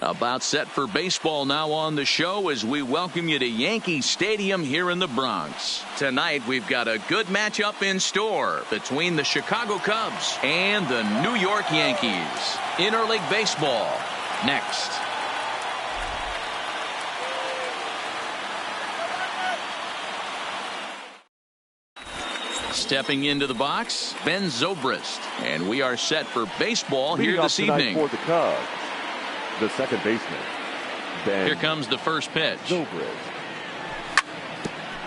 About set for baseball now on the show as we welcome you to Yankee Stadium here in the Bronx. Tonight we've got a good matchup in store between the Chicago Cubs and the New York Yankees. Interleague baseball next. Stepping into the box, Ben Zobrist. And we are set for baseball here this evening. For the Cubs, the second baseman, Ben. Here comes the first pitch. Zobrist.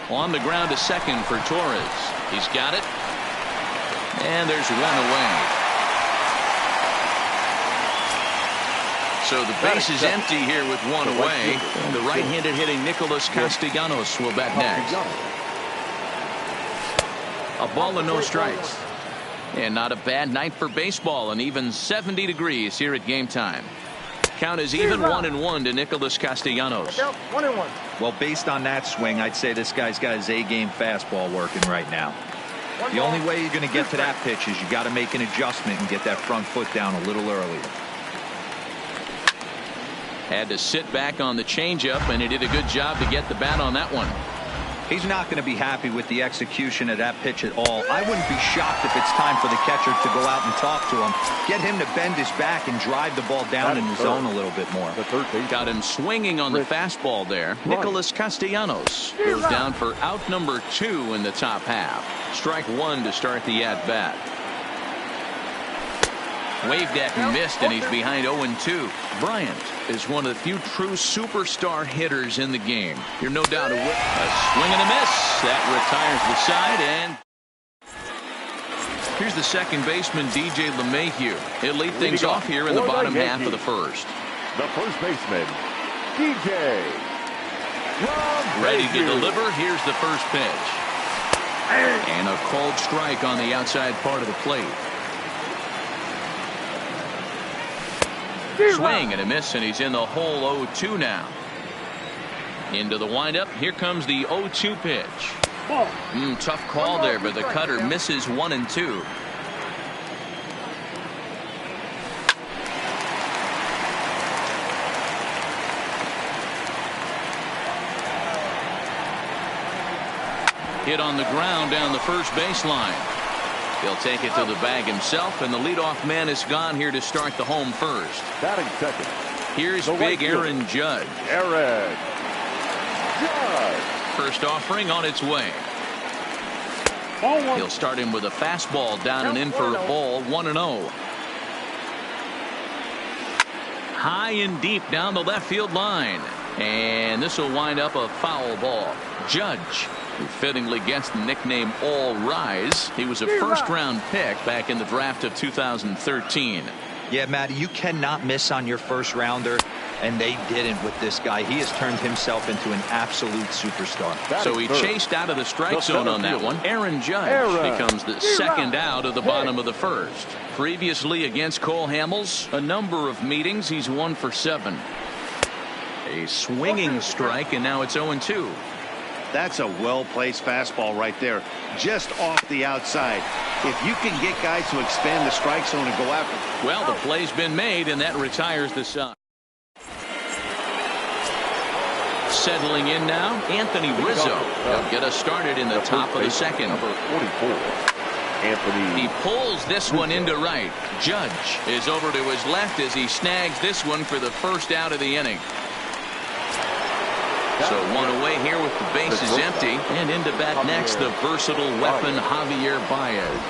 On the ground to second for Torres. He's got it. And there's one away. So the base is empty here with one away. And the right-handed hitting Nicholas Castellanos will bat next. A ball and no strikes. And not a bad night for baseball, and even 70 degrees here at game time. Count is even 1-1 to Nicholas Castellanos. 1-1. Well, based on that swing, I'd say this guy's got his A-game fastball working right now. The only way you're going to get to that pitch is you got to make an adjustment and get that front foot down a little earlier. Had to sit back on the changeup, and he did a good job to get the bat on that one. He's not going to be happy with the execution of that pitch at all. I wouldn't be shocked if it's time for the catcher to go out and talk to him. Get him to bend his back and drive the ball down in the zone a little bit more. Got him swinging on the fastball there. Nicholas Castellanos goes down for out number 2 in the top half. Strike 1 to start the at-bat. Waved at and missed, and he's behind 0-2. Bryant is one of the few true superstar hitters in the game. You're no doubt a swing and a miss. That retires the side, and here's the second baseman, DJ LeMahieu. He'll lead things off here in the bottom half of the first. The first baseman, DJ. Ready to deliver. Here's the first pitch. And a called strike on the outside part of the plate. Swing and a miss, and he's in the hole 0-2 now. Into the windup. Here comes the 0-2 pitch. Tough call there, but the cutter misses 1 and 2. Hit on the ground down the first baseline. He'll take it to the bag himself, and the leadoff man is gone here to start the home first. Batting second. Here's big Aaron Judge. Aaron Judge. First offering on its way. He'll start him with a fastball down and in for a ball. 1-0. High and deep down the left field line. And this will wind up a foul ball. Judge, who fittingly gets the nickname All Rise. He was a first-round pick back in the draft of 2013. Yeah, Matty, you cannot miss on your first-rounder, and they didn't with this guy. He has turned himself into an absolute superstar. So he chased out of the strike zone on that one. Aaron Judge becomes the second out of the bottom of the first. Previously against Cole Hamels, a number of meetings. He's 1 for 7. A swinging strike, and now it's 0-2. That's a well-placed fastball right there, just off the outside. If you can get guys to expand the strike zone and go after. Well, the play's been made, and that retires the side. Settling in now, Anthony Rizzo. He'll get us started in the top of the second. Number 44, Anthony. He pulls this one into right. Judge is over to his left as he snags this one for the first out of the inning. So one away here with the bases empty, and into bat next the versatile weapon Javier Baez.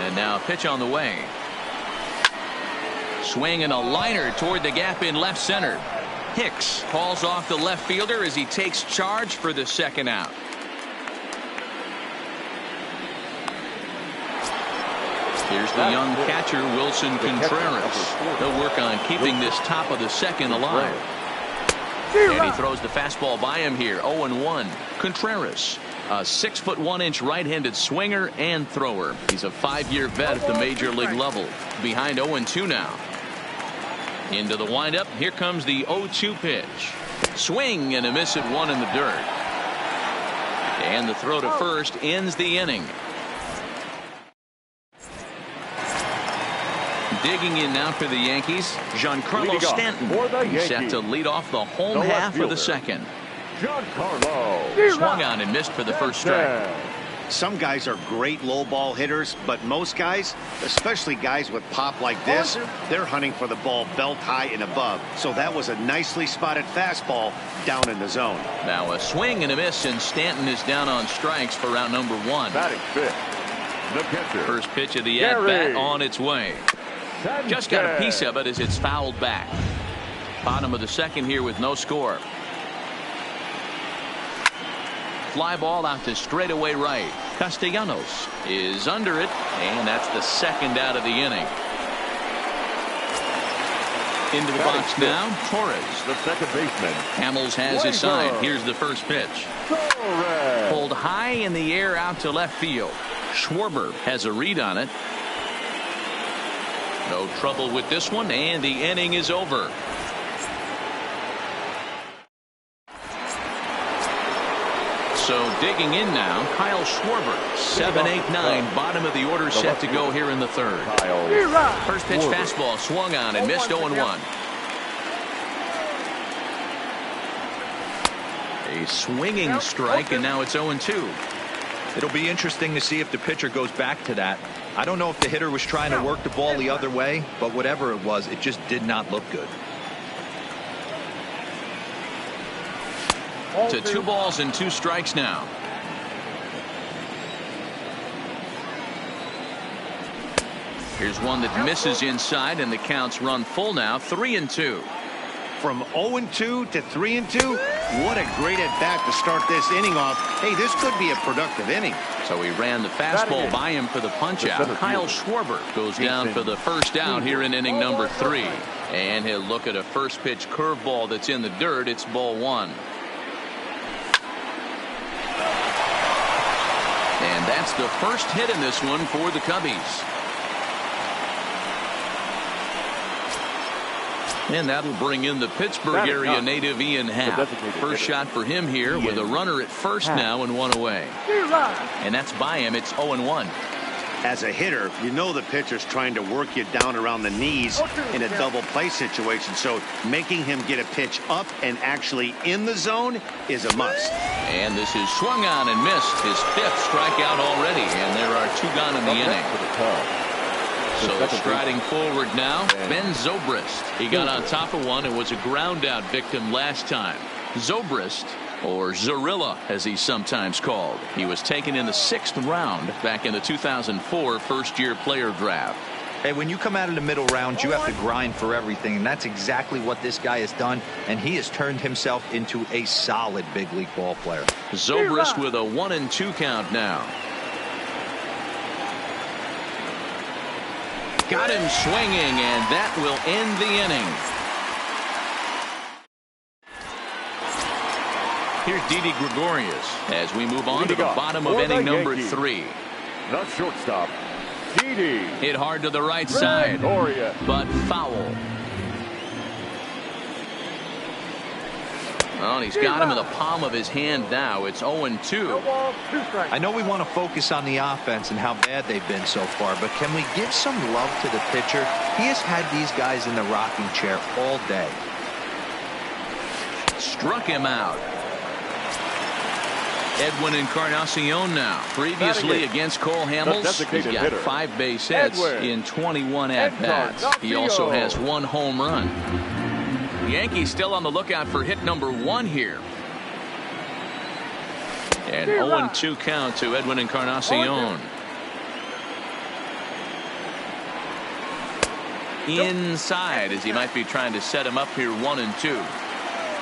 And now pitch on the way. Swing and a liner toward the gap in left center. Hicks calls off the left fielder as he takes charge for the second out. Here's the young catcher Wilson Contreras. He'll work on keeping this top of the second alive. And he throws the fastball by him here. 0-1. Contreras, a 6'1" right-handed swinger and thrower. He's a 5-year vet at the major league level. Behind 0-2 now. Into the windup. Here comes the 0-2 pitch. Swing and a miss at 1 in the dirt. And the throw to first ends the inning. Digging in now for the Yankees, Giancarlo Stanton. He's set to lead off the home half of the second. Giancarlo. Swung on and missed for the first strike. Some guys are great low ball hitters, but most guys, especially guys with pop like this, they're hunting for the ball belt high and above. So that was a nicely spotted fastball down in the zone. Now a swing and a miss, and Stanton is down on strikes for round number 1. Batting fifth, the catcher. First pitch of the at-bat on its way. Just got a piece of it as it's fouled back. Bottom of the second here with no score. Fly ball out to straightaway right. Castellanos is under it, and that's the second out of the inning. Into the box now, Torres. The second baseman. Hamels has his sign. Here's the first pitch. Torres. Pulled high in the air out to left field. Schwarber has a read on it. No trouble with this one, and the inning is over. So digging in now, Kyle Schwarber, 7-8-9, bottom of the order, set to go here in the third. First pitch fastball swung on and missed 0-1. A swinging strike, and now it's 0-2. It'll be interesting to see if the pitcher goes back to that. I don't know if the hitter was trying to work the ball the other way, but whatever it was, it just did not look good. To 2 balls and 2 strikes now. Here's one that misses inside, and the counts run full now, 3-2. From 0-2 to 3-2, what a great at-bat to start this inning off. Hey, this could be a productive inning. So he ran the fastball by him for the punch-out. Kyle Schwarber goes down for the first out here in inning number 3. And he'll look at a first pitch curveball that's in the dirt. It's ball 1. And that's the first hit in this one for the Cubbies. And that'll bring in the Pittsburgh area native Ian Happ. First shot for him here with a runner at first now and 1 away. And that's by him. It's 0-1. As a hitter, you know the pitcher's trying to work you down around the knees in a double play situation. So making him get a pitch up and actually in the zone is a must. And this is swung on and missed. His 5th strikeout already. And there are 2 gone in the inning. So striding forward now, Ben Zobrist. He got on top of one and was a ground out victim last time. Zobrist, or Zorilla as he's sometimes called. He was taken in the 6th round back in the 2004 first-year player draft. Hey, when you come out of the middle round, you have to grind for everything, and that's exactly what this guy has done, and he has turned himself into a solid big league ball player. Zobrist with a 1-2 count now. Got him swinging, and that will end the inning. Here's Didi Gregorius as we move on to the bottom of inning number 3. The shortstop, Didi. Hit hard to the right side, but foul. Well, he's got him in the palm of his hand now. It's 0-2. I know we want to focus on the offense and how bad they've been so far, but can we give some love to the pitcher? He has had these guys in the rocking chair all day. Struck him out. Edwin Encarnacion now. Previously against Cole Hamels, he's got 5 base hits in 21 at-bats. He also has 1 home run. The Yankees still on the lookout for hit number 1 here. And 0-2 count to Edwin Encarnacion. Inside as he might be trying to set him up here 1-2.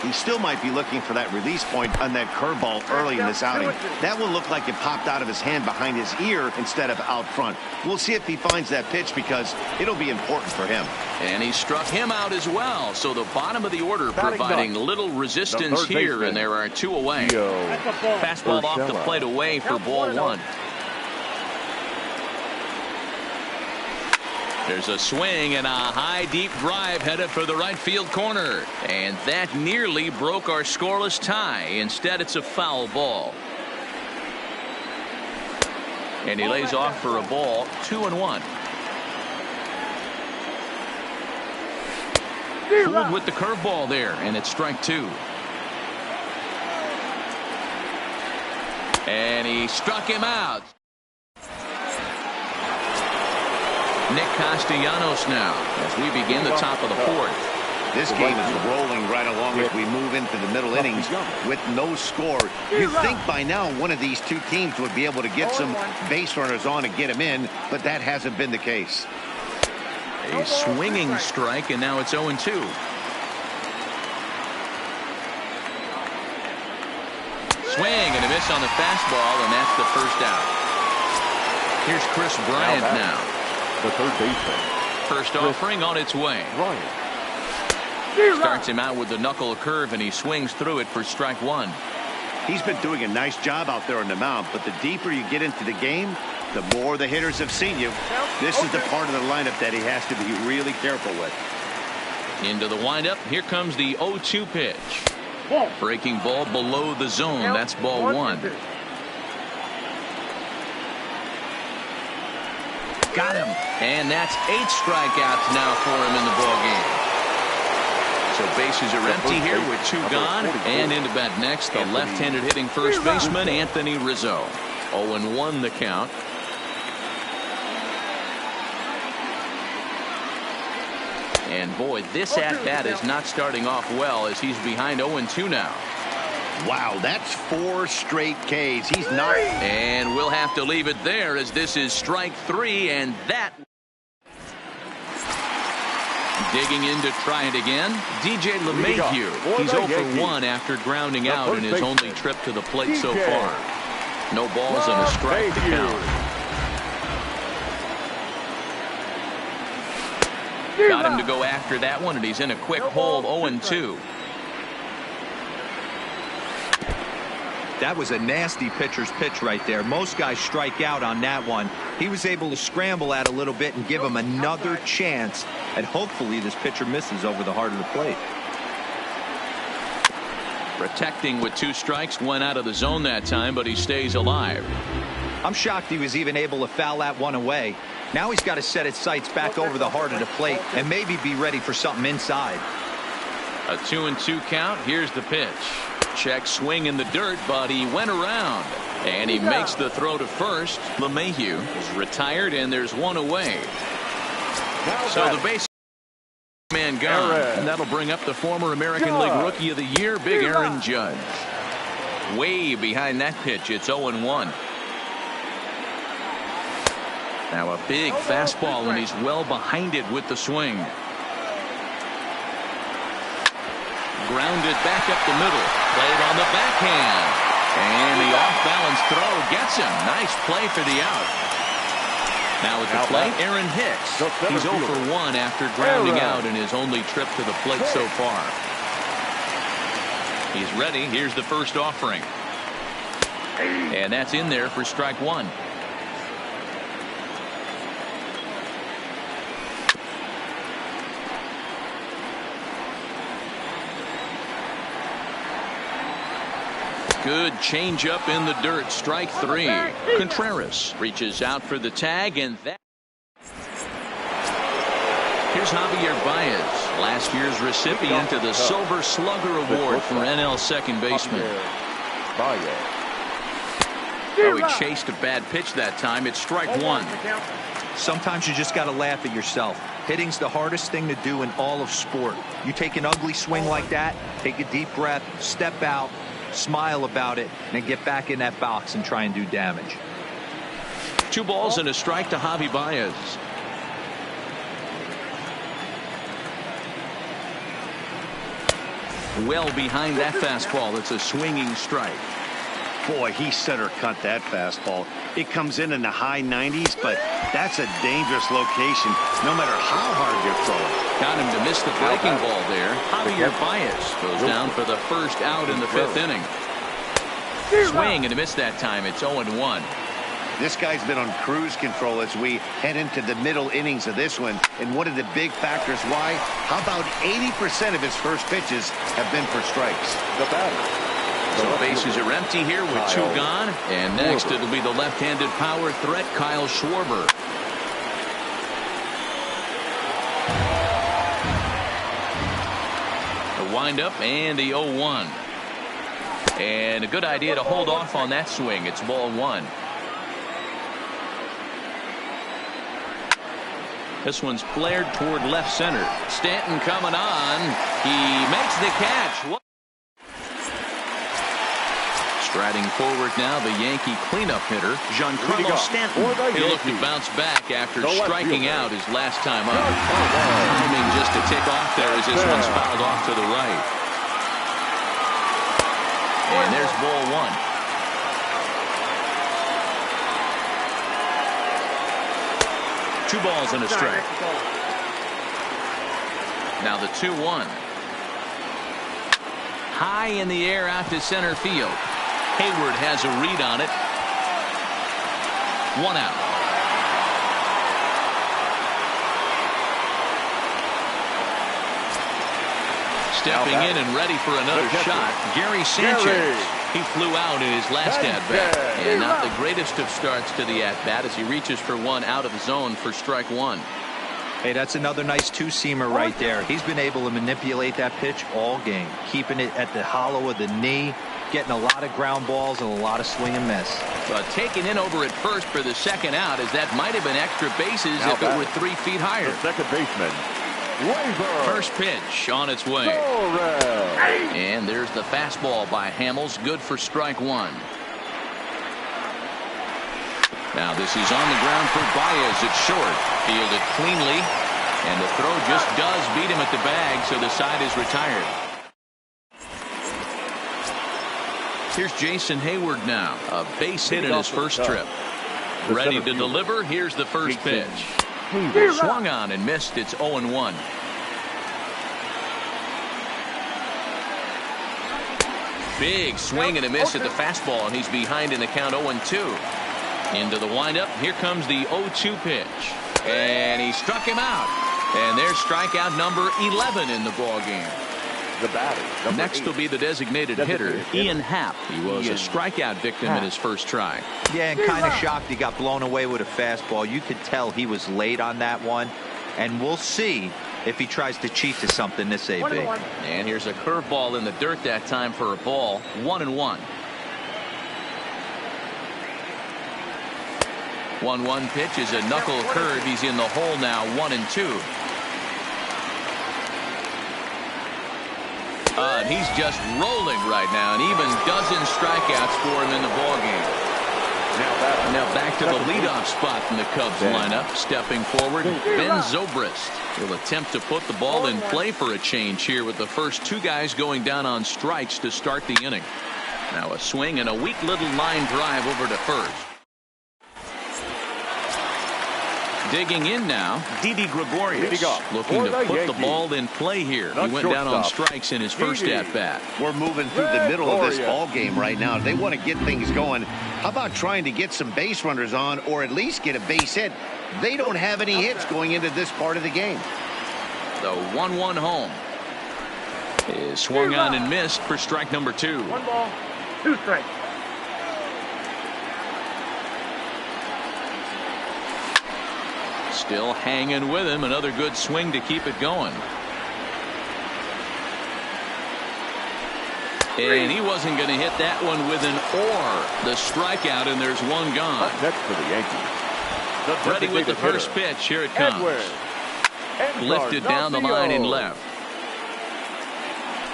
He still might be looking for that release point on that curveball early in this outing. That will look like it popped out of his hand behind his ear instead of out front. We'll see if he finds that pitch because it'll be important for him. And he struck him out as well. So the bottom of the order providing little resistance here, and there are 2 away. Fastball off the plate away for ball 1. There's a swing and a high deep drive headed for the right field corner, and that nearly broke our scoreless tie. Instead, it's a foul ball, and he lays off for a ball. 2-1. Fooled with the curveball there, and it's strike two. And he struck him out. Nick Castellanos now as we begin the top of the fourth. This game is rolling right along as we move into the middle innings with no score. You'd think by now one of these two teams would be able to get some base runners on and get them in, but that hasn't been the case. A swinging strike, and now it's 0-2. Swing and a miss on the fastball, and that's the first out. Here's Chris Bryant now. The third baseman. First offering on its way. Starts him out with the knuckle curve, and he swings through it for strike one. He's been doing a nice job out there on the mound, but the deeper you get into the game, the more the hitters have seen you. This is the part of the lineup that he has to be really careful with. Into the windup. Here comes the 0-2 pitch. Breaking ball below the zone. That's ball one. Got him. And that's 8 strikeouts now for him in the ballgame. So bases are empty here with 2 gone. And into bat next, the left-handed hitting first baseman, Anthony Rizzo. 0-1 the count. And boy, this at-bat is not starting off well as he's behind 0-2 now. Wow, that's 4 straight Ks. He's not. And we'll have to leave it there as this is strike 3, and that. Digging in to try it again, DJ LeMahieu. He's 0 for 1 after grounding out in his only trip to the plate so far. No balls and a strike to count. Got him to go after that one, and he's in a quick hold, 0-2. That was a nasty pitcher's pitch right there. Most guys strike out on that one. He was able to scramble at a little bit and give him another chance, and hopefully this pitcher misses over the heart of the plate. Protecting with 2 strikes, went out of the zone that time, but he stays alive. I'm shocked he was even able to foul that one away. Now he's got to set his sights back over the heart of the plate and maybe be ready for something inside. A 2-2 count. Here's the pitch. Check swing in the dirt, but he went around. And he makes the throw to first. LeMahieu is retired, and there's 1 away. So the base man gone. And that'll bring up the former American League Rookie of the Year, Big Aaron Judge. Way behind that pitch, it's 0-1. Now a big fastball, and he's well behind it with the swing. Grounded back up the middle. Played on the backhand. And the off-balance throw gets him. Nice play for the out. Now at the plate, Aaron Hicks. He's 0 for 1 after grounding out in his only trip to the plate so far. He's ready. Here's the first offering. And that's in there for strike 1. Good changeup in the dirt. Strike 3. Contreras reaches out for the tag, and that. Here's Javier Baez, last year's recipient of the Silver Slugger Award for NL second baseman. Oh, he chased a bad pitch that time. It's strike 1. Sometimes you just got to laugh at yourself. Hitting's the hardest thing to do in all of sport. You take an ugly swing like that, take a deep breath, step out, smile about it, and then get back in that box and try and do damage. 2 balls and a strike to Javi Baez. Well behind that fastball. It's a swinging strike. Boy, he center cut that fastball. It comes in the high 90s, but that's a dangerous location no matter how hard you're throwing. Got him to miss the breaking ball there. Javier Baez goes down for the first out in the 5th inning. Swing and a miss that time. It's 0-1. This guy's been on cruise control as we head into the middle innings of this one. And one of the big factors why, how about 80% of his first pitches have been for strikes? The batter. So bases are empty here with 2 gone. And next it'll be the left-handed power threat, Kyle Schwarber. windup and the 0-1. And a good idea to hold off on that swing. It's ball one. This one's flared toward left center. Stanton coming on. He makes the catch. Striding forward now, the Yankee cleanup hitter, Giancarlo Stanton. He looked to bounce back after striking out his last time up. Timing just to tick off there as this one's fouled off to the right. And there's ball one. Two balls and a strike. Now the 2-1. High in the air out to center field. Hayward has a read on it. One out. Stepping in and ready for another shot, Gary Sanchez. He flew out in his last at-bat. And not the greatest of starts to the at-bat as he reaches for one out of the zone for strike one. Hey, that's another nice two-seamer right there. He's been able to manipulate that pitch all game, keeping it at the hollow of the knee, getting a lot of ground balls and a lot of swing and miss. But taken in over at first for the second out, as that might have been extra bases if it were 3 feet higher. The second baseman. First pitch on its way. And there's the fastball by Hamels, good for strike one. Now this is on the ground for Baez at short. Fielded cleanly, and the throw just does beat him at the bag, so the side is retired. Here's Jason Hayward now, a base hit in his first trip. Ready to deliver. Here's the first pitch. Swung on and missed. It's 0-1. Big swing and a miss at the fastball, and he's behind in the count 0-2. Into the windup. Here comes the 0-2 pitch. And he struck him out. And there's strikeout number 11 in the ball game. The batter. Next will be the designated hitter, Ian Happ. He was a strikeout victim in his first try. Yeah, and kind of shocked he got blown away with a fastball. You could tell he was late on that one. And we'll see if he tries to cheat to something this AB. And here's a curveball in the dirt that time for a ball. 1-1. 1-1 pitch is a knuckle curve. He's in the hole now. 1-2. And he's just rolling right now, and even dozen strikeouts for him in the ballgame. Now back to the leadoff spot in the Cubs lineup. Stepping forward, Ben Zobrist will attempt to put the ball in play for a change here with the first two guys going down on strikes to start the inning. Now a swing and a weak little line drive over to first. Digging in now, Didi Gregorius looking to put the ball in play here. He went down on strikes in his first at-bat. We're moving through the middle of this ball game right now. They want to get things going. How about trying to get some base runners on, or at least get a base hit? They don't have any hits going into this part of the game. The 1-1 home is swung on and missed for strike number 2. 1 ball, 2 strikes. Still hanging with him. Another good swing to keep it going. And he wasn't going to hit that one with an or. The strikeout, and there's one gone. Next for the Yankees. Ready with the first pitch. Here it comes. Lifted down the line in left.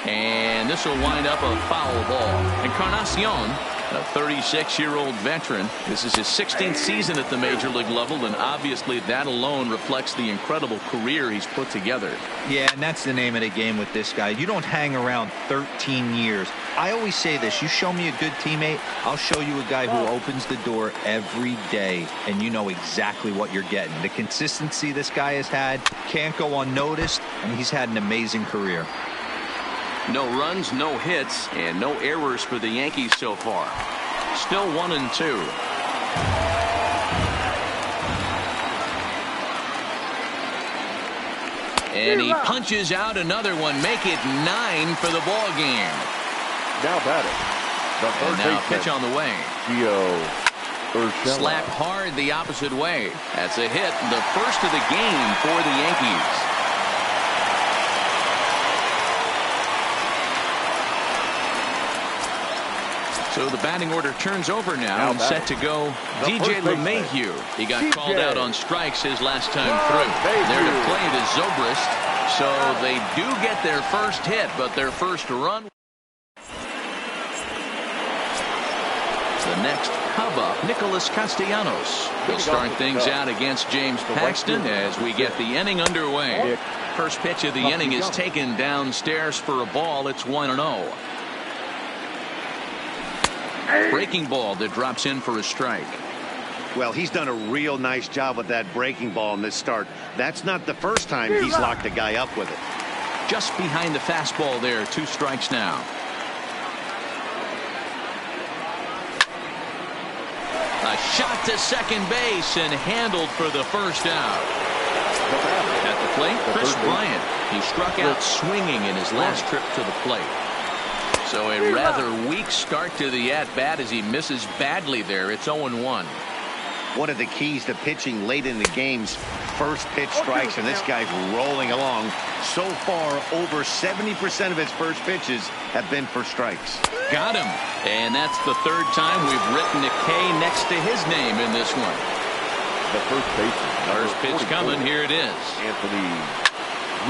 And this will wind up a foul ball. Encarnacion, a 36-year-old veteran. This is his 16th season at the major league level, and obviously that alone reflects the incredible career he's put together. Yeah, and that's the name of the game with this guy. You don't hang around 13 years. I always say this, you show me a good teammate, I'll show you a guy who opens the door every day, and you know exactly what you're getting. The consistency this guy has had can't go unnoticed, and he's had an amazing career. No runs, no hits, and no errors for the Yankees so far. Still 1-2. And he punches out another one. Make it 9 for the ball game. Now batting. The and now pitch on the way. Slap hard the opposite way. That's a hit. The first of the game for the Yankees. So the batting order turns over now and set to go DJ LeMahieu. He got called out on strikes his last time through. There to play it is Zobrist. So they do get their first hit, but their first run. The next Cub up, Nicholas Castellanos. He'll start things out against James Paxton as we get the inning underway. First pitch of the inning is taken downstairs for a ball. It's 1-0. Breaking ball that drops in for a strike. Well, he's done a real nice job with that breaking ball in this start. That's not the first time he's locked a guy up with it. Just behind the fastball there. 2 strikes now. A shot to second base and handled for the first out. At the plate, Chris Bryant. He struck out swinging in his last trip to the plate. So a rather weak start to the at-bat as he misses badly there. It's 0-1. One of the keys to pitching late in the game's first pitch strikes, and this guy's rolling along. So far, over 70% of his first pitches have been for strikes. Got him. And that's the 3rd time we've written a K next to his name in this one. The first baseman. First pitch coming. Here it is. Anthony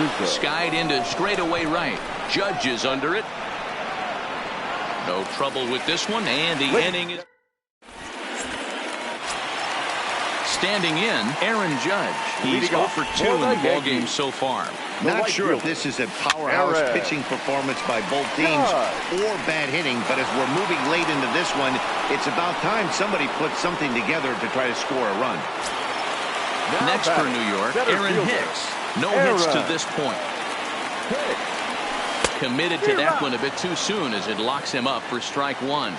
Rizzo. Skied into straightaway right. Judge is under it. No trouble with this one, and the inning is standing in. Aaron Judge. He's 0 for 2 in the ballgame so far. Not sure if this is a powerhouse pitching performance by both teams or bad hitting, but as we're moving late into this one, it's about time somebody puts something together to try to score a run. Next for New York, Aaron Hicks. No hits to this point. Committed to that one a bit too soon as it locks him up for strike 1.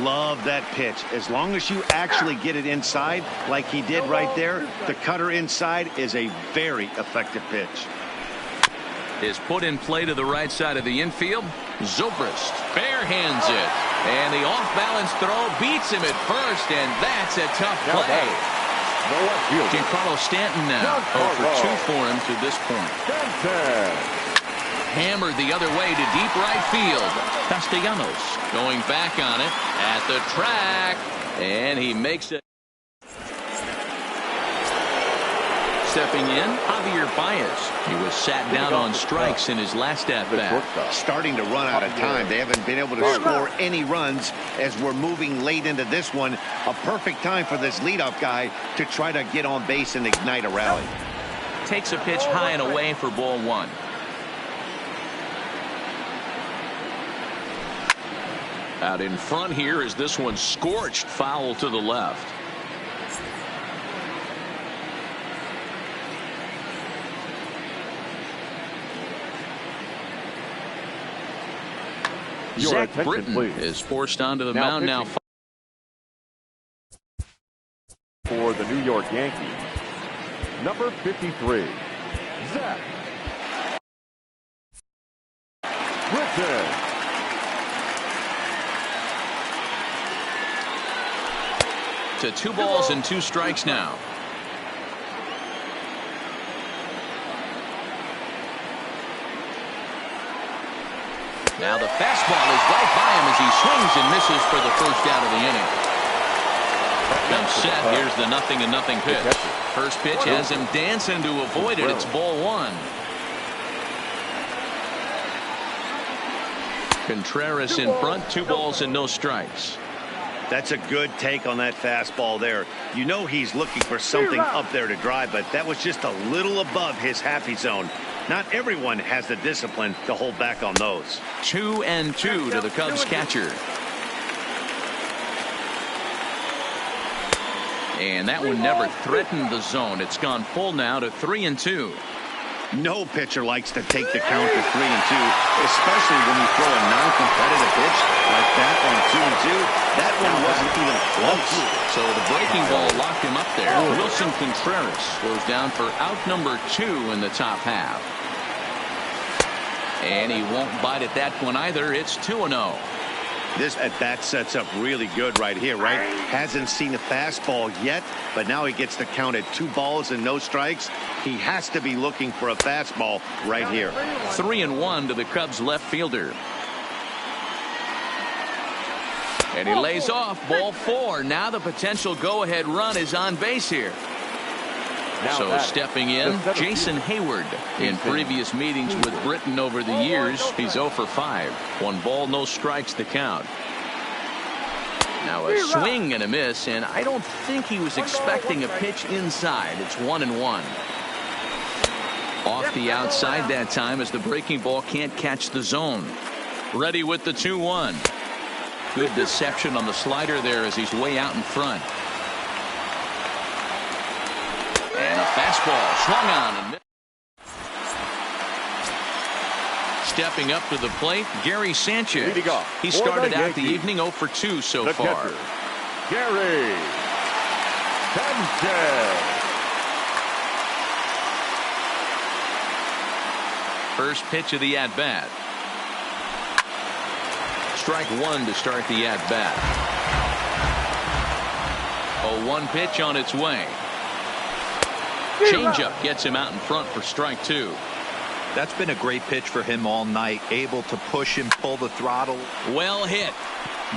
Love that pitch. As long as you actually get it inside like he did right there, the cutter inside is a very effective pitch. Is put in play to the right side of the infield. Zobrist barehands it. And the off-balance throw beats him at first, and that's a tough play. Giancarlo Stanton now 0 for 2 for him to this point. Hammered the other way to deep right field. Castellanos going back on it at the track, and he makes it. Stepping in, Javier Baez. He was sat down on strikes in his last at-bat. Starting to run out of time. They haven't been able to score any runs as we're moving late into this one. A perfect time for this leadoff guy to try to get on base and ignite a rally. Takes a pitch high and away for ball 1. Out in front here is this one scorched foul to the left. Zach Britton is forced onto the mound now. For the New York Yankees, number 53, Zach Britton. To 2 balls and 2 strikes now. Now the fastball is right by him as he swings and misses for the first out of the inning. Comes set. Here's the 0-0 pitch. First pitch has him dancing to avoid it. It's ball 1. Contreras in front. 2 balls and no strikes. That's a good take on that fastball there. You know he's looking for something up there to drive, but that was just a little above his happy zone. Not everyone has the discipline to hold back on those. 2-2 to the Cubs catcher. And that one never threatened the zone. It's gone full now to 3-2. No pitcher likes to take the count to 3-2, especially when you throw a non-competitive pitch like that on 2-2. That one wasn't even close. So the breaking ball locked him up there. Wilson Contreras goes down for out number 2 in the top half. And he won't bite at that one either. It's 2-0. This at-bat sets up really good right here, right? Hasn't seen a fastball yet, but now he gets to count at 2 balls and no strikes. He has to be looking for a fastball right here. 3-1 to the Cubs left fielder. And he lays off ball 4. Now the potential go-ahead run is on base here. So stepping in, Jason Hayward. In previous meetings with Britton over the years, he's 0 for 5. 1 ball, no strikes to count. Now a swing and a miss, and I don't think he was expecting a pitch inside. It's 1-1. Off the outside that time as the breaking ball can't catch the zone. Ready with the 2-1. Good deception on the slider there as he's way out in front. And a fastball swung on and stepping up to the plate, Gary Sanchez. He started out the evening 0 for 2 so far. Catcher, Gary Sanchez. First pitch of the at-bat. Strike 1 to start the at-bat. 0-1 pitch on its way. Changeup gets him out in front for strike 2. That's been a great pitch for him all night. Able to push and pull the throttle. Well hit.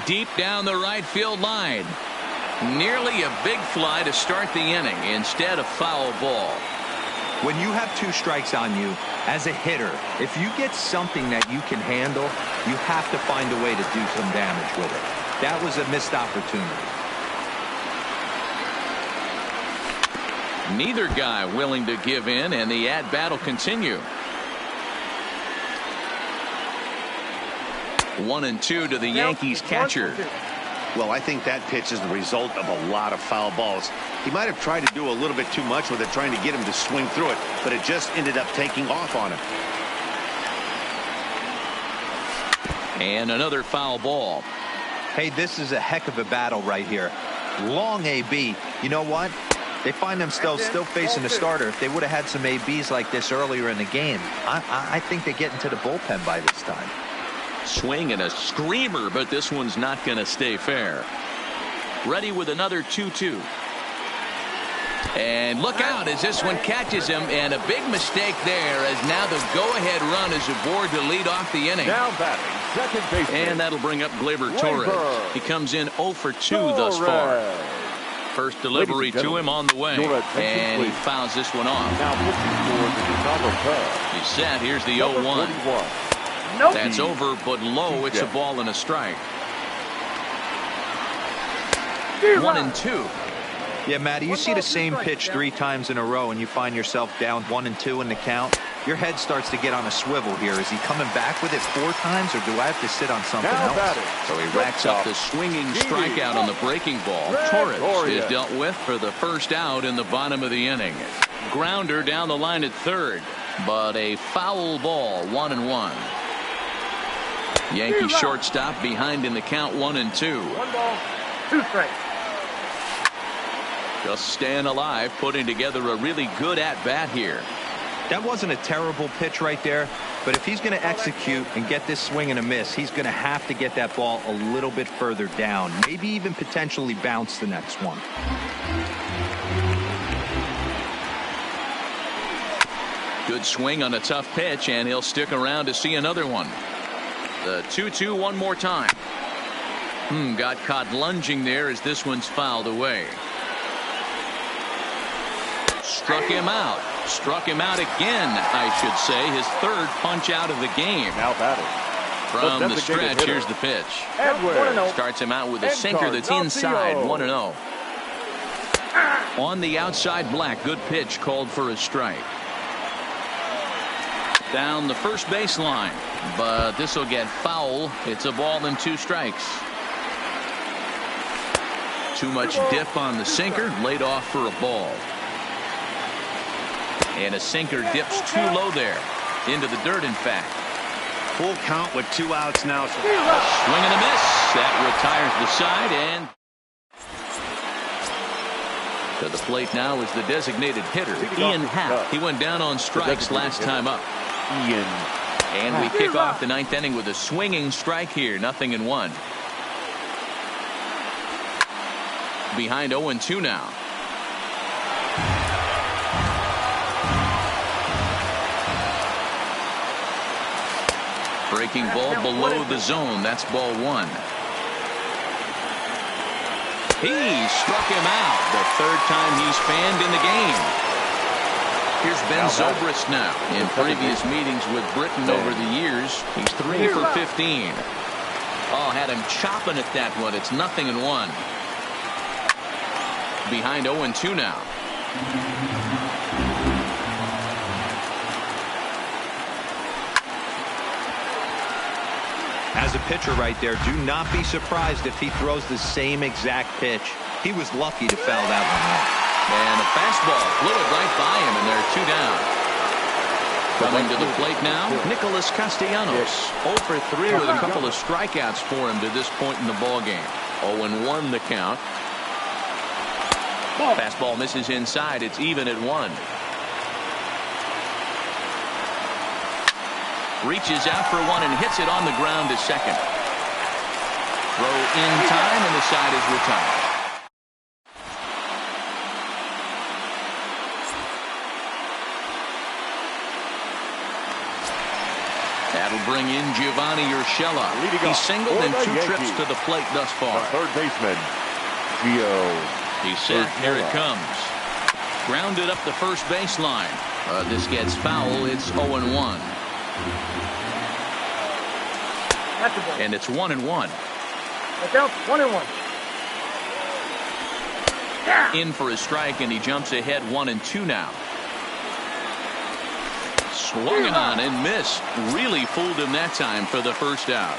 Deep down the right field line. Nearly a big fly to start the inning instead of foul ball. When you have 2 strikes on you, as a hitter, if you get something that you can handle, you have to find a way to do some damage with it. That was a missed opportunity. Neither guy willing to give in, and the at-bat will continue. 1-2 to the Yankees catcher. Well, I think that pitch is the result of a lot of foul balls. He might have tried to do a little bit too much with it, trying to get him to swing through it, but it just ended up taking off on him. And another foul ball. Hey, this is a heck of a battle right here. Long AB. You know what? They find themselves still facing the starter. If they would have had some ABs like this earlier in the game, I think they get into the bullpen by this time. Swing and a screamer, but this one's not going to stay fair. Ready with another 2-2. And look out as this one catches him, and a big mistake there as now the go-ahead run is aboard to lead off the inning. Now batting, second baseman. And that'll bring up Gleyber Torres. He comes in 0 for 2 thus far. First delivery to him on the way, and he fouls this one off. Now looking for the Chicago Cubs. He's set. Here's the 0-1. Nope. That's over, but low. It's a ball and a strike. 1-2. Yeah, Matty, you see the same pitch 3 times in a row and you find yourself down 1-2 in the count. Your head starts to get on a swivel here. Is he coming back with it 4 times, or do I have to sit on something else? So he racks up the swinging strikeout on the breaking ball. Torres is dealt with for the first out in the bottom of the inning. Grounder down the line at third, but a foul ball. 1-1. Yankee shortstop behind in the count. 1-2. 1 ball, 2 strikes. Just staying alive, putting together a really good at-bat here. That wasn't a terrible pitch right there, but if he's going to execute and get this swing and a miss, he's going to have to get that ball a little bit further down, maybe even potentially bounce the next one. Good swing on a tough pitch, and he'll stick around to see another one. The 2-2 one more time. Got caught lunging there as this one's fouled away. Struck him out. Struck him out again, I should say. His 3rd punch out of the game. Now batting. From the stretch, here's the pitch. Edwards. Starts him out with a sinker that's inside. 1-0. On the outside, Black. Good pitch called for a strike. Down the first baseline, but this will get foul. It's a ball and 2 strikes. Too much dip on the sinker, laid off for a ball. And a sinker dips too low there, into the dirt, in fact. Full count with 2 outs now. So swing and a miss. That retires the side, and to the plate now is the designated hitter, Ian Happ. He went down on strikes last time up. And we kick off the 9th inning with a swinging strike here. 0-1. Behind 0-2 now. Breaking ball below the zone. That's ball 1. He struck him out. The third time he's fanned in the game. Here's Ben Zobrist now. In previous meetings with Britain over the years, he's 3 for 15. Oh, had him chopping at that one. It's 0-1. Behind 0-2 now. As a pitcher right there, do not be surprised if he throws the same exact pitch. He was lucky to foul that one out. And a fastball flew it right by him, and there are 2 down. Coming to the plate now, Nicholas Castellanos. 0 for 3 with a couple of strikeouts for him to this point in the ball game. 0-1 the count. Fastball misses inside. It's even at 1. Reaches out for 1 and hits it on the ground to second. Throw in time, and the side is retired. That'll bring in Giovanni Urshela. He's singled in 2 trips to the plate thus far. Third baseman, Gio. He's set. Here it comes. Grounded up the first baseline. This gets foul. It's 0-1. And it's 1-1. Look out, 1-1. Yeah. In for a strike, and he jumps ahead 1-2 now. Swung on and missed. Really fooled him that time for the first out.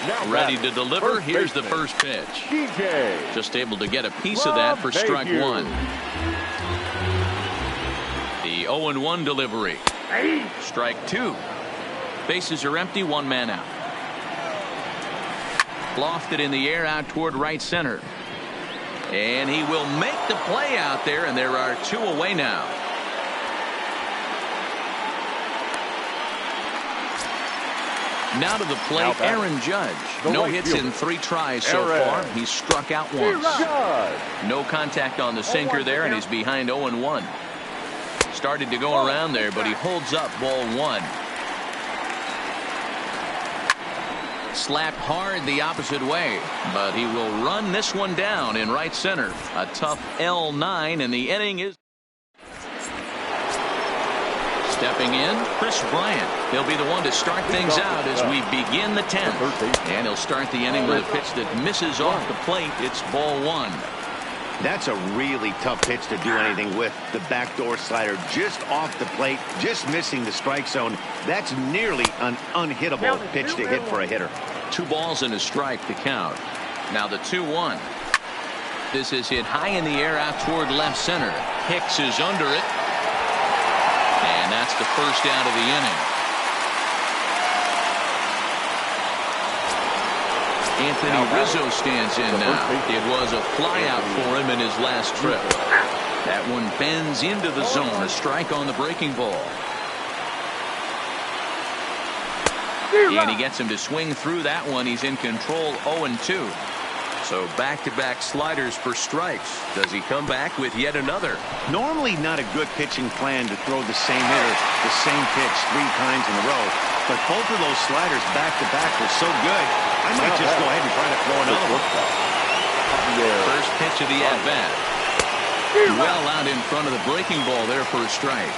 Now ready to deliver. Here's the first pitch. DJ. Just able to get a piece of that for strike one. The 0-1 delivery. Strike two. Bases are empty, one man out. Lofted in the air out toward right center. And he will make the play out there, and there are two away now. Now to the plate, Aaron Judge. No hits in 3 tries so far. He's struck out once. No contact on the sinker there, and he's behind 0-1. Started to go around there, but he holds up ball one. Slapped hard the opposite way, but he will run this one down in right center. A tough L9, and the inning is... Stepping in, Chris Bryant. He'll be the one to start things out as we begin the 10th. And he'll start the inning with a pitch that misses off the plate. It's ball one. That's a really tough pitch to do anything with. The backdoor slider just off the plate, just missing the strike zone. That's nearly an unhittable pitch to hit for a hitter. 2 balls and a strike to count. Now the 2-1. This is hit high in the air out toward left center. Hicks is under it. And that's the first out of the inning. Anthony Rizzo stands in now. It was a flyout for him in his last trip. That one bends into the zone. A strike on the breaking ball. And he gets him to swing through that one. He's in control 0-2. So back-to-back sliders for strikes. Does he come back with yet another? Normally not a good pitching plan to throw the same hitter, the same pitch 3 times in a row. But both of those sliders back-to-back were so good, I might just go ahead and try to throw another one. First pitch of the at-bat. Well out in front of the breaking ball there for a strike.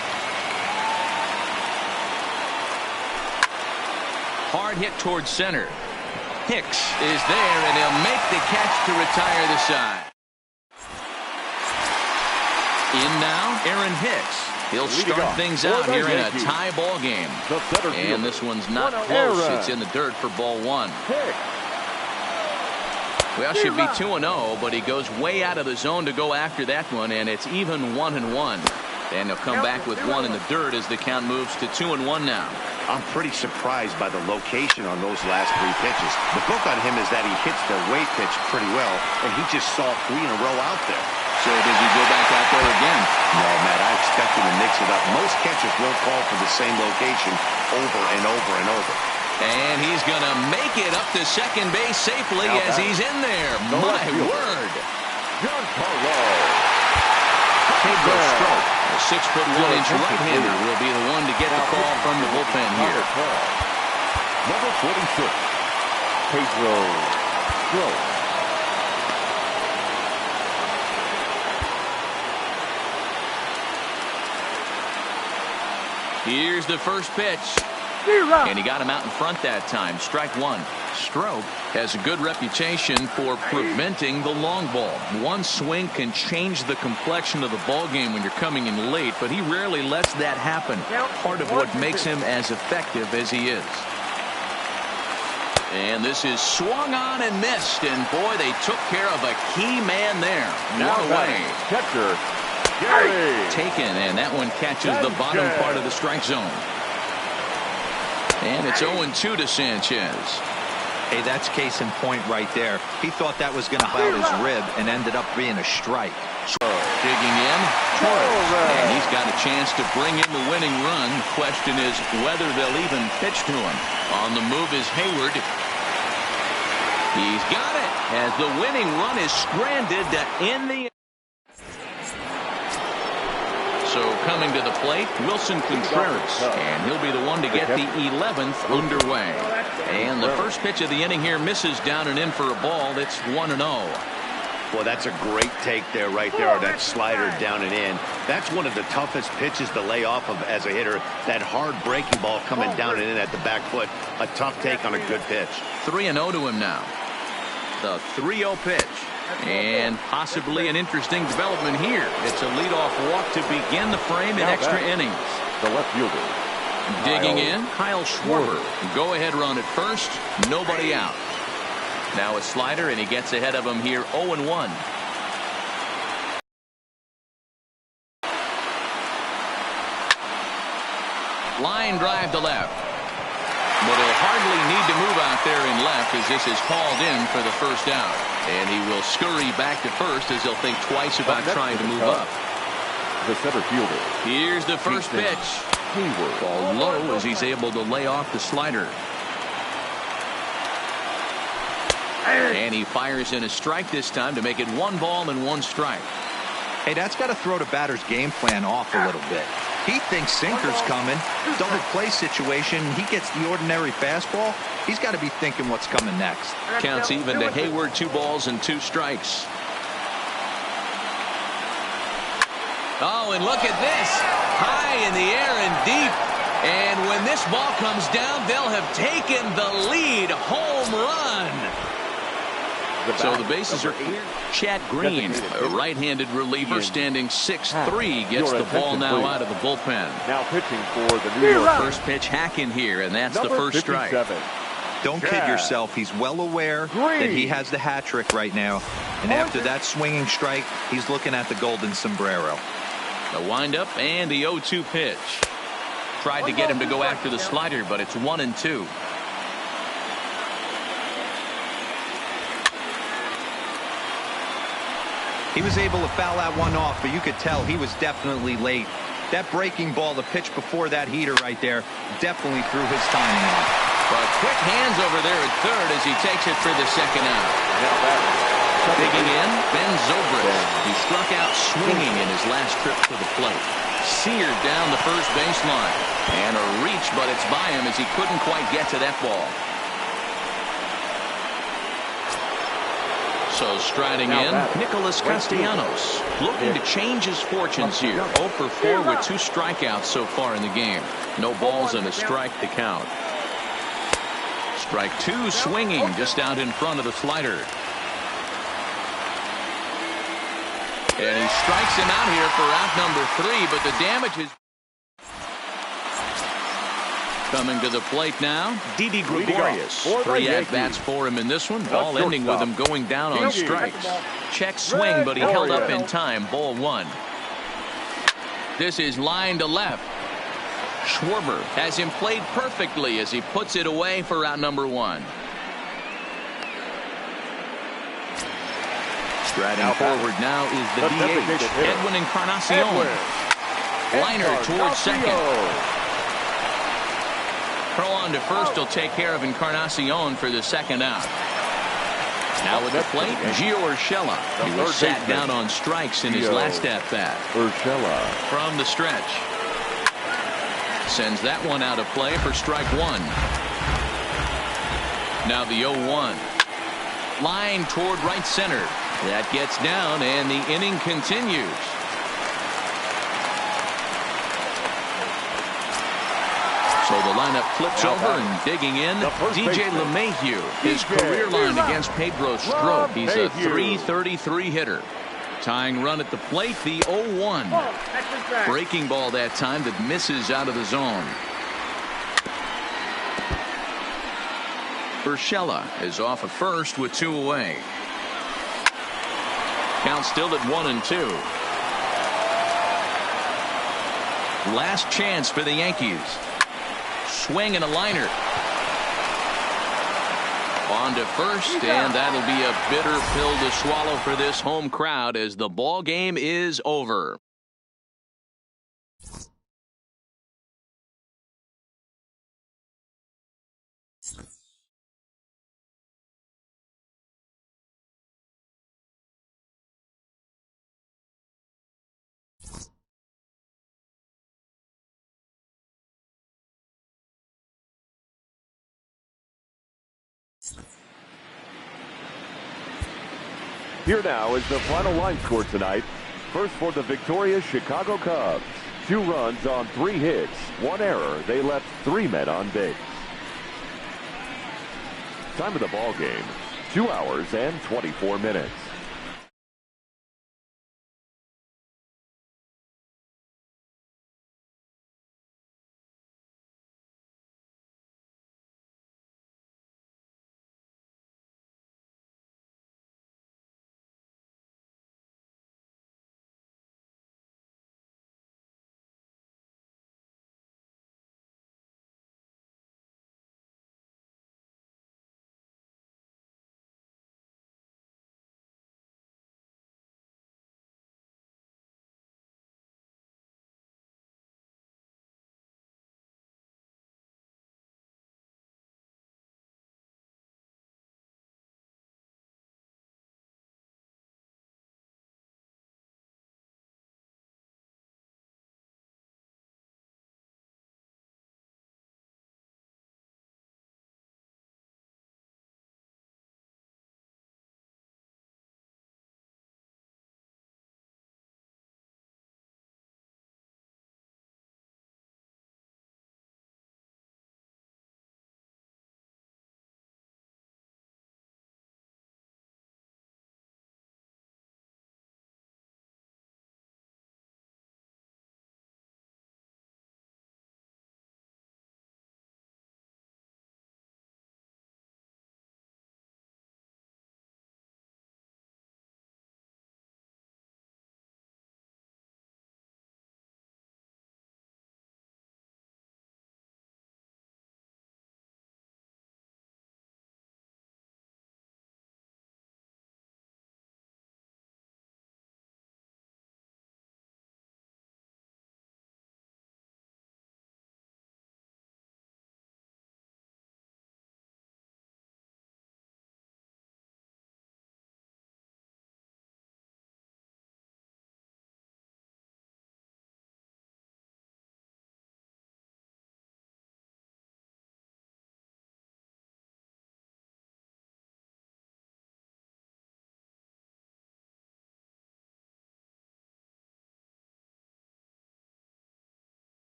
Hard hit towards center. Hicks is there, and he'll make the catch to retire the side. In now, Aaron Hicks. He'll start things out here in a tie ball game. And this one's not close. It's in the dirt for ball one. Well, should be 2-0, but he goes way out of the zone to go after that one, and it's even 1-1. And he'll come back with one in the dirt as the count moves to 2-1 now. I'm pretty surprised by the location on those last 3 pitches. The book on him is that he hits the way pitch pretty well, and he just saw 3 in a row out there. So does he go back out there again? No, Matt, I expect him to mix it up. Most catchers will call for the same location over and over and over. And he's going to make it up to second base safely as he's in there. My word. Pedro Strop, a 6'1" right-hander, will be the one to get the call from the bullpen here. Number 46, Pedro Strop. Here's the first pitch. And he got him out in front that time. Strike one. Stroke has a good reputation for preventing the long ball. One swing can change the complexion of the ball game when you're coming in late, but he rarely lets that happen. Part of what makes him as effective as he is. And this is swung on and missed, and boy, they took care of a key man there. One away. Catcher, Gary. Taken, and that one catches the bottom part of the strike zone. And it's 0-2 to Sanchez. Hey, that's case in point right there. He thought that was going to out his rib and ended up being a strike. Digging in, Torres. And he's got a chance to bring in the winning run. Question is whether they'll even pitch to him. On the move is Hayward. He's got it as the winning run is stranded in the. So coming to the plate, Wilson Contreras, and he'll be the one to get the 11th underway. And the first pitch of the inning here misses down and in for a ball. It's 1-0. Well, that's a great take there, right there, that slider down and in. That's one of the toughest pitches to lay off of as a hitter. That hard breaking ball coming down and in at the back foot. A tough take on a good pitch. 3-0 to him now. The 3-0 pitch. And possibly an interesting development here. It's a leadoff walk to begin the frame in extra innings. The left fielder. Digging in, Kyle Schwarber. Go ahead run at first. Nobody out. Now a slider, and he gets ahead of him here 0-1. Line drive to left. But he'll hardly need to move out there in left as this is called in for the first out. And he will scurry back to first as he'll think twice about trying to move up. The center fielder. Here's the first pitch. Hayward. Ball low as he's able to lay off the slider. And he fires in a strike this time to make it 1 ball and 1 strike. Hey, that's got to throw the batter's game plan off a little bit. He thinks sinker's coming. Double play situation. He gets the ordinary fastball. He's got to be thinking what's coming next. Counts even to Hayward. 2 balls and 2 strikes. Oh, and look at this. High in the air and deep. And when this ball comes down, they'll have taken the lead. Home run. So the bases are clear. Chad Green, a right-handed reliever standing 6'3", gets the ball now out of the bullpen. Now pitching for the New York. First pitch hack in here, and that's the first strike. Don't kid yourself. He's well aware that he has the hat trick right now. And after that swinging strike, he's looking at the golden sombrero. The windup and the 0-2 pitch. Tried to get him to go after the slider, but it's 1-2. He was able to foul that one off, but you could tell he was definitely late. That breaking ball, the pitch before that heater right there, definitely threw his timing off. But quick hands over there at third as he takes it for the second out. Digging in, Ben Zobrist. He struck out swinging in his last trip to the plate. Seared down the first baseline. And a reach, but it's by him as he couldn't quite get to that ball. So striding in, Nicholas Castellanos, looking to change his fortunes here. 0 for 4 with 2 strikeouts so far in the game. No balls and a strike to count. Strike 2 swinging just out in front of the slider. And he strikes him out here for out number 3, but the damage is. Coming to the plate now, Didi Gregorius. 3 at-bats for him in this one. Ball ending with him going down on strikes. Check swing, but he held up in time. Ball 1. This is line to left. Schwarber has him played perfectly as he puts it away for out number 1. Striding forward now is the DH, Edwin Encarnacion. Liner towards second. Throw on to first will take care of Encarnacion for the second out. Now with the plate, Gio Urshela. He was sat down on strikes in his last at-bat. Urshela. From the stretch. Sends that one out of play for strike 1. Now the 0-1. Line toward right center. That gets down and the inning continues. The lineup flips over and digging in. DJ LeMahieu, his career line against Pedro Strop. He's a .333 hitter. Tying run at the plate, the 0-1. Breaking ball that time that misses out of the zone. Urshela is off at first with 2 away. Count still at 1-2. Last chance for the Yankees. Swing and a liner. On to first, and that'll be a bitter pill to swallow for this home crowd as the ball game is over. Here now is the final line score tonight. First for the victorious Chicago Cubs. 2 runs on 3 hits, 1 error. They left 3 men on base. Time of the ball game, 2 hours and 24 minutes.